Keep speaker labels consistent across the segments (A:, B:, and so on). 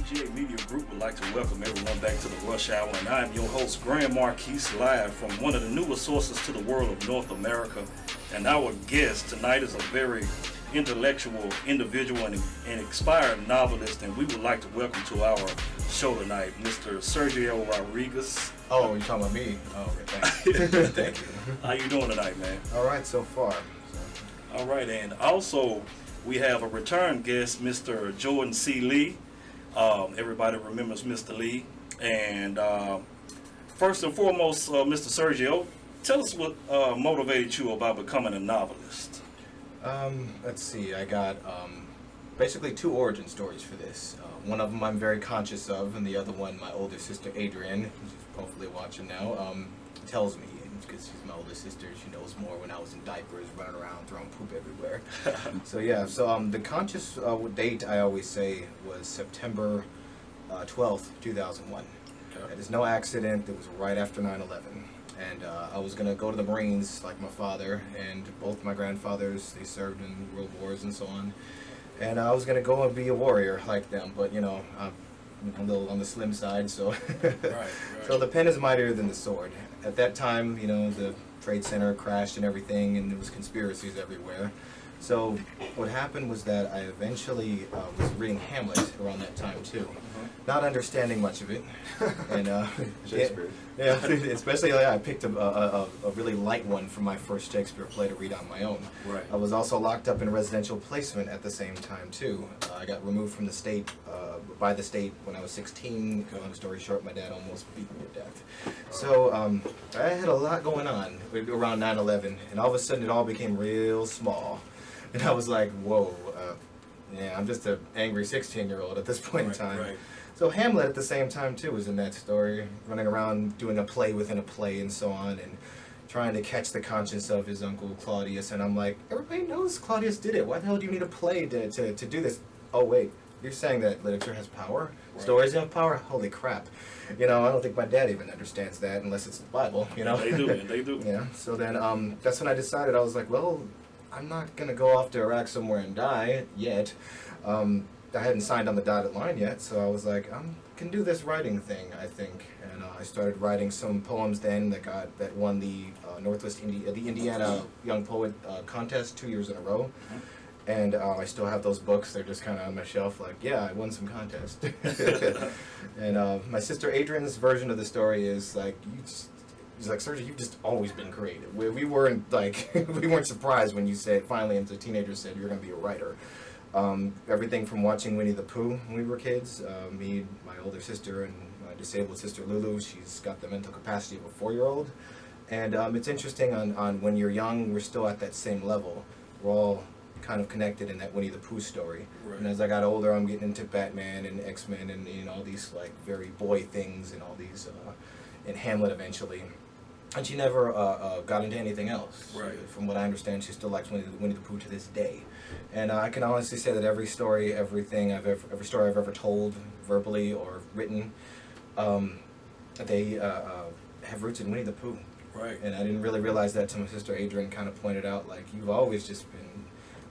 A: PGA Media Group would like to welcome everyone back to the Rush Hour, and I'm your host, Grand Marquis, live from one of the newest sources to the world of North America. And our guest tonight is a very intellectual individual and inspired novelist, and we would like to welcome to our show tonight Mr. Sergio Rodriguez.
B: Oh, you're talking about me? Oh, okay, thank you. Thank you.
A: How you doing tonight, man?
B: All right, so far.
A: All right, and also we have a return guest, Mr. Jordan C. Lee. Everybody remembers Mr. Lee. And first and foremost, Mr. Sergio, tell us what motivated you about becoming a novelist.
B: Let's see, I got basically two origin stories for this. One of them I'm very conscious of, and the other one my older sister Adrienne, who's hopefully watching now, tells me, because she's my older sister, she knows more when I was in diapers, running around, throwing poop everywhere. So yeah, so the conscious date I always say was September 12th, 2001.
A: Okay.
B: It is no accident, it was right after 9/11. And I was going to go to the Marines like my father, and both my grandfathers, they served in world wars and so on. And I was going to go and be a warrior like them, but you know, I'm a little on the slim side, so
A: Right.
B: So the pen is mightier than the sword. At that time, you know, the Trade Center crashed and everything, and there was conspiracies everywhere. So what happened was that I eventually was reading Hamlet around that time too, not understanding much of it, and
C: Shakespeare.
B: yeah, especially I picked a really light one from my first Shakespeare play to read on my own.
A: Right.
B: I was also locked up in residential placement at the same time too. I got removed from the state by the state when I was 16. Long story short, my dad almost beat me to death. So I had a lot going on around 9/11, and all of a sudden it all became real small. And I was like, whoa, yeah, I'm just an angry 16-year-old at this point in time.
A: Right.
B: So Hamlet at the same time too was in that story, running around doing a play within a play and so on, and trying to catch the conscience of his uncle Claudius. And I'm like, everybody knows Claudius did it. Why the hell do you need a play to do this? Oh wait, you're saying that literature has power?
A: Right.
B: Stories have power? Holy crap. You know, I don't think my dad even understands that unless it's the Bible, you know?
A: They do, man, they do.
B: Yeah, so then that's when I decided, I was like, well, I'm not going to go off to Iraq somewhere and die yet. I hadn't signed on the dotted line yet, so I was like, I can do this writing thing, I think. And I started writing some poems then that won the the Indiana Young Poet Contest 2 years in a row. And I still have those books. They're just kind of on my shelf like, yeah, I won some contest. And my sister Adrienne's version of the story is like, he's like, Sergio, you've just always been creative. We weren't like, we weren't surprised when you said, finally, as a teenager, said you're going to be a writer. Everything from watching Winnie the Pooh when we were kids, me, my older sister, and my disabled sister Lulu, she's got the mental capacity of a 4-year-old. And it's interesting on when you're young, we're still at that same level. We're all kind of connected in that Winnie the Pooh story.
A: Right.
B: And as I got older, I'm getting into Batman and X-Men and, you know, all these like very boy things and all these, and Hamlet eventually. And she never got into anything else.
A: Right.
B: From what I understand, she still likes Winnie the Pooh to this day. And I can honestly say that every story, every story I've ever told, verbally or written, they have roots in Winnie the Pooh.
A: Right.
B: And I didn't really realize that till my sister Adrienne kind of pointed out, like, you've always just been,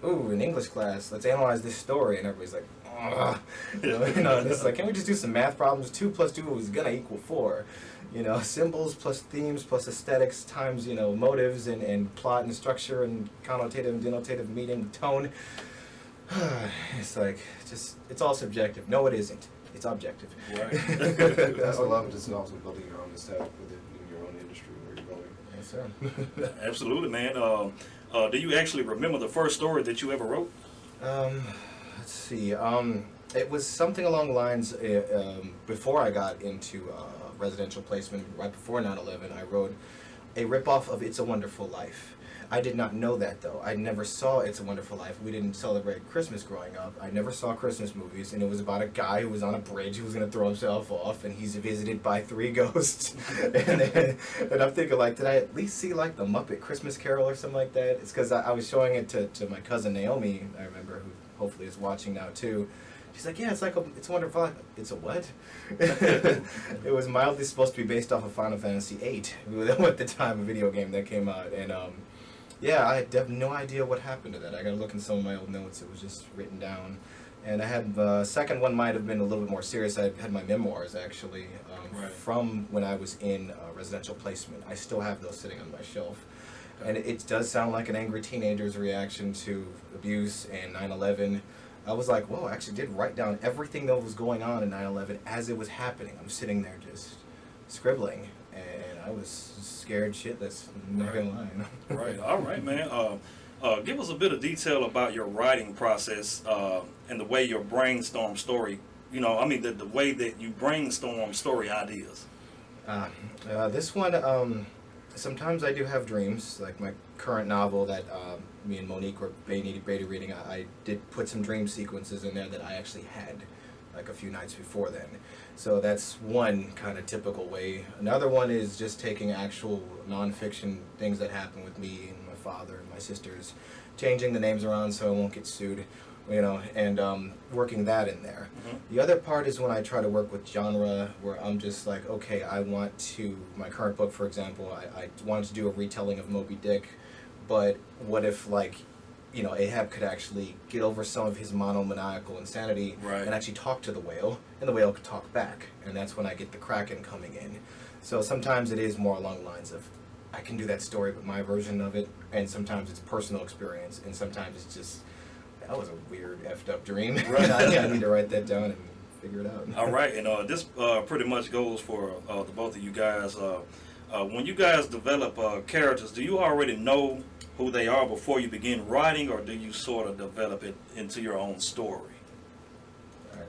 B: ooh, in English class, let's analyze this story. And everybody's like, ugh. You know, and it's like, can we just do some math problems? 2 + 2 is going to equal 4. You know, symbols plus themes plus aesthetics times, you know, motives and plot and structure and connotative and denotative meaning, tone. It's like, it's all subjective. No, it isn't. It's objective.
A: Right.
C: That's a lot of it, and also building your own aesthetic within your own industry where you're going.
B: Yes, sir.
A: Absolutely, man. Do you actually remember the first story that you ever wrote?
B: Let's see. It was something along the lines, before I got into residential placement, right before 9/11, I wrote a ripoff of It's a Wonderful Life. I did not know that, though. I never saw It's a Wonderful Life. We didn't celebrate Christmas growing up. I never saw Christmas movies, and it was about a guy who was on a bridge who was going to throw himself off, and he's visited by 3 ghosts. and I'm thinking, like, did I at least see, like, the Muppet Christmas Carol or something like that? It's because I was showing it to my cousin Naomi, I remember, who hopefully is watching now, too. She's like, yeah, it's like it's a wonderful life. It's a what? It was mildly supposed to be based off of Final Fantasy VIII at the time, a video game that came out. And yeah, I have no idea what happened to that. I gotta look in some of my old notes. It was just written down. And I had the second one might have been a little bit more serious. I had my memoirs actually
A: Right.
B: from when I was in residential placement. I still have those sitting on my shelf. And it does sound like an angry teenager's reaction to abuse and 9/11. I was like, whoa, I actually did write down everything that was going on in 9/11 as it was happening. I'm sitting there just scribbling, and I was scared shitless. I'm not gonna lie.
A: Right. All right, man. Give us a bit of detail about your writing process and the way you brainstorm story. You know, I mean, the way that you brainstorm story ideas.
B: This one, sometimes I do have dreams, like my current novel that me and Monique were beta reading. I did put some dream sequences in there that I actually had, like a few nights before then. So that's one kind of typical way. Another one is just taking actual nonfiction things that happen with me and my father and my sisters, changing the names around so I won't get sued, you know, and working that in there.
A: Mm-hmm.
B: The other part is when I try to work with genre, where I'm just like, okay, I want to, my current book, for example, I wanted to do a retelling of Moby Dick, but what if, like, you know, Ahab could actually get over some of his monomaniacal insanity
A: Right.
B: and actually talk to the whale, and the whale could talk back, and that's when I get the Kraken coming in. So sometimes it is more along the lines of, I can do that story, but my version of it, and sometimes it's personal experience, and sometimes it's just, that was a weird, effed up dream.
A: Right.
B: I need to write that down and figure it out.
A: All right, and this pretty much goes for the both of you guys. When you guys develop characters, do you already know who they are before you begin writing, or do you sort of develop it into your own story?
B: All right,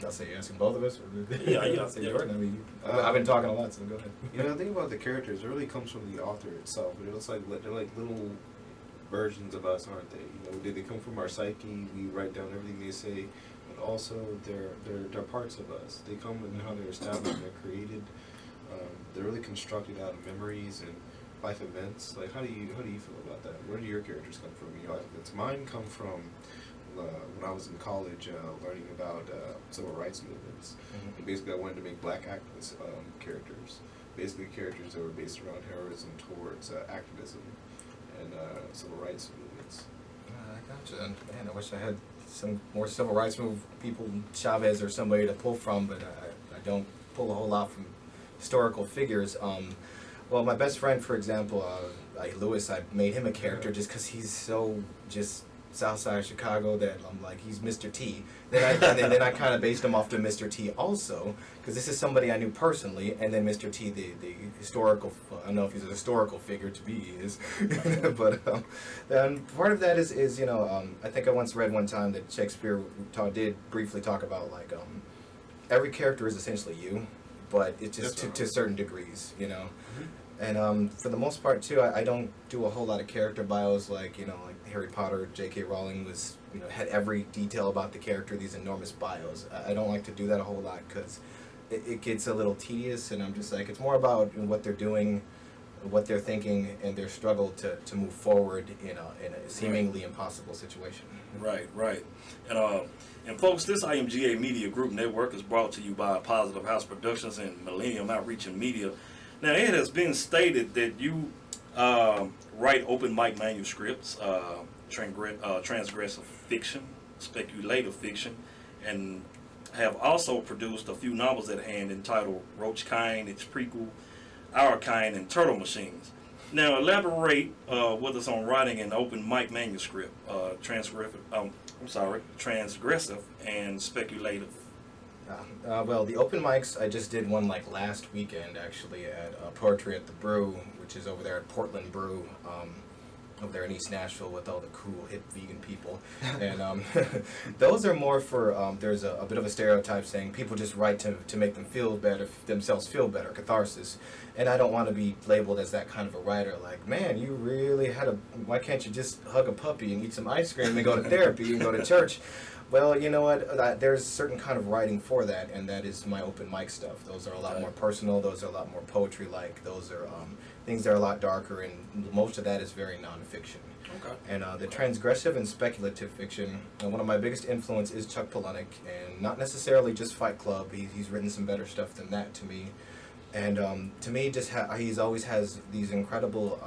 B: I'll say you're asking both of us. Or
A: Yeah.
B: I'll say Jordan. I mean, I've been talking a lot, so go ahead.
C: You know, the thing about the characters, it really comes from the author itself. But it's like they're like little versions of us, aren't they? You know, they come from our psyche. We write down everything they say, but also they're parts of us. They come in how they're established, and they're created. They're really constructed out of memories and life events. Like, how do you feel about that? Where do your characters come from? Your life events. Mine come from when I was in college, learning about civil rights movements.
B: Mhm.
C: And basically, I wanted to make black activist characters. Basically, characters that were based around heroism towards activism and civil rights movements.
B: I gotcha. Man, I wish I had some more civil rights move people, Chavez or somebody to pull from, but I don't pull a whole lot from historical figures. Well, my best friend, for example, like Lewis, I made him a character just because he's so just Southside Chicago that I'm like, he's Mr. T. Then I kind of based him off to Mr. T also, because this is somebody I knew personally, and then Mr. T, the historical, I don't know if he's a historical figure, to be he is, but part of that is you know, I think I once read one time that Shakespeare did briefly talk about, like, every character is essentially you, but it's just to certain degrees, you know. And for the most part too, I don't do a whole lot of character bios like, you know, like Harry Potter, J.K. Rowling was, you know, had every detail about the character, these enormous bios. I don't like to do that a whole lot because it gets a little tedious, and I'm just like, it's more about what they're doing, what they're thinking, and their struggle to move forward in a seemingly impossible situation.
A: Right. And folks, this IMGA Media Group Network is brought to you by Positive House Productions and Millennium Outreach and Media. Now, it has been stated that you write open mic manuscripts, transgressive fiction, speculative fiction, and have also produced a few novels at hand entitled Roach Kind, Its Prequel, Our Kind, and Turtle Machines. Now, elaborate with us on writing an open mic manuscript, transgressive and speculative.
B: Well, the open mics, I just did one like last weekend actually at Poetry at the Brew, which is over there at Portland Brew, over there in East Nashville with all the cool hip vegan people. And those are more for, there's a bit of a stereotype saying people just write to make them feel better, themselves feel better, catharsis. And I don't want to be labeled as that kind of a writer, like, man, you really why can't you just hug a puppy and eat some ice cream and go to therapy and go to church? Well, you know what, there's a certain kind of writing for that, and that is my open mic stuff. Those are a lot more personal, those are a lot more poetry-like, those are things that are a lot darker, and most of that is very nonfiction.
A: Okay.
B: And the transgressive and speculative fiction, one of my biggest influence is Chuck Palahniuk, and not necessarily just Fight Club. He's written some better stuff than that to me. And to me, he's always has these incredible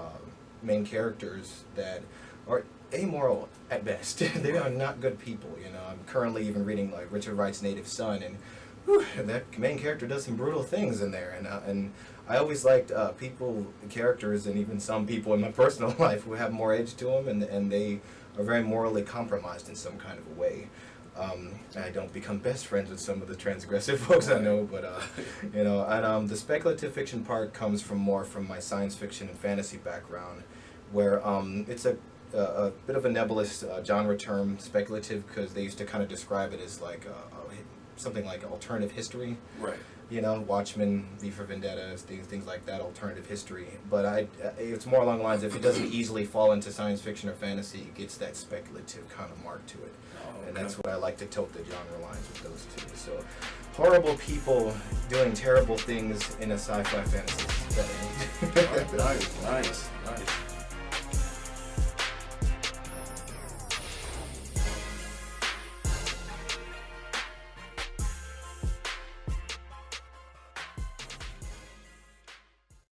B: main characters that are amoral at best. They are not good people, you know. I'm currently even reading like Richard Wright's Native Son, and whew, that main character does some brutal things in there, and I always liked characters, and even some people in my personal life who have more edge to them, and they are very morally compromised in some kind of a way. I don't become best friends with some of the transgressive folks I know, but you know, and the speculative fiction part comes from my science fiction and fantasy background, where it's a bit of a nebulous genre term, speculative, because they used to kind of describe it as like something like alternative history.
A: Right.
B: You know, Watchmen, V for Vendetta, things like that, alternative history. But it's more along the lines, if it doesn't easily fall into science fiction or fantasy, it gets that speculative kind of mark to it.
A: Oh,
B: And that's
A: okay.
B: what I like to tote the genre lines with those two. So, horrible people doing terrible things in a sci-fi fantasy setting.
A: Nice.